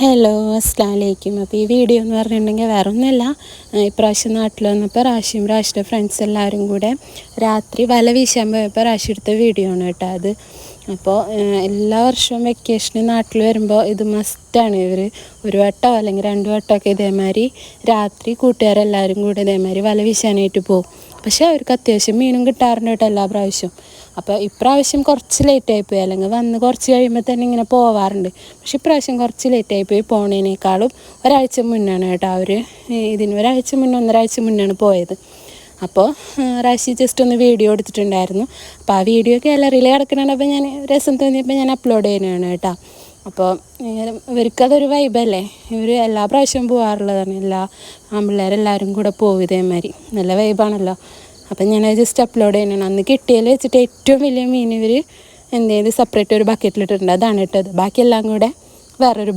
Hello അസ്സലാമലൈക്കും. അപ്പോൾ ഈ വീഡിയോ എന്ന് പറഞ്ഞിട്ടുണ്ടെങ്കിൽ വേറെ ഒന്നുമല്ല, ഇപ്രാവശ്യം നാട്ടിൽ വന്നപ്പോൾ റാഷിയുടെ ഫ്രണ്ട്സ് എല്ലാവരും കൂടെ രാത്രി വല വീശാൻ പോയപ്പോൾ റാഷി എടുത്ത വീഡിയോ ആണ് കേട്ടോ അത്. അപ്പോൾ എല്ലാ വർഷവും വെക്കേഷന് നാട്ടിൽ വരുമ്പോൾ ഇത് മസ്റ്റാണ്. ഒരു വട്ടമോ അല്ലെങ്കിൽ 2 വട്ടമൊക്കെ ഇതേമാതിരി രാത്രി കൂട്ടുകാരെല്ലാവരും കൂടെ ഇതേമാതിരി വല വീശാനായിട്ട് പോകും. പക്ഷേ അവർക്ക് അത്യാവശ്യം മീനും കിട്ടാറുണ്ട് കേട്ടോ എല്ലാ പ്രാവശ്യവും. അപ്പോൾ ഇപ്രാവശ്യം കുറച്ച് ലേറ്റായിപ്പോയി, അല്ലെങ്കിൽ വന്ന് കുറച്ച് കഴിയുമ്പോൾ തന്നെ ഇങ്ങനെ പോവാറുണ്ട്. പക്ഷേ ഇപ്രാവശ്യം കുറച്ച് ലേറ്റായിപ്പോയി. പോണതിനേക്കാളും ഒരാഴ്ച മുന്നാണ് കേട്ടോ ഇതിന് ഒന്നരാഴ്ച മുന്നാണ് പോയത്. അപ്പോൾ റാഷി ജസ്റ്റ് ഒന്ന് വീഡിയോ എടുത്തിട്ടുണ്ടായിരുന്നു. അപ്പോൾ ആ വീഡിയോ ഗാലറിയിൽ കിടക്കണുണ്ട്. അപ്പോൾ ഞാൻ രസം തോന്നിയപ്പോൾ ഞാൻ അപ്ലോഡ് ചെയ്യുന്നതാണ് കേട്ടോ. അപ്പോൾ ഇവർക്കതൊരു വൈബല്ലേ, ഇവർ എല്ലാ പ്രാവശ്യവും പോകാറുള്ളതാണ്. എല്ലാ ആൺപിള്ളേരെല്ലാവരും കൂടെ പോകും ഇതേമാതിരി, നല്ല വൈബാണല്ലോ. അപ്പം ഞാനത് ജസ്റ്റ് അപ്ലോഡ് ചെയ്യുന്നതാണ്. അന്ന് കിട്ടിയതിൽ വെച്ചിട്ട് ഏറ്റവും വലിയ മീൻ ഇവർ സെപ്പറേറ്റ് ഒരു ബക്കറ്റിലിട്ടിട്ടുണ്ട്, അതാണ് ഇട്ടത്. ബാക്കിയെല്ലാം കൂടെ വേറൊരു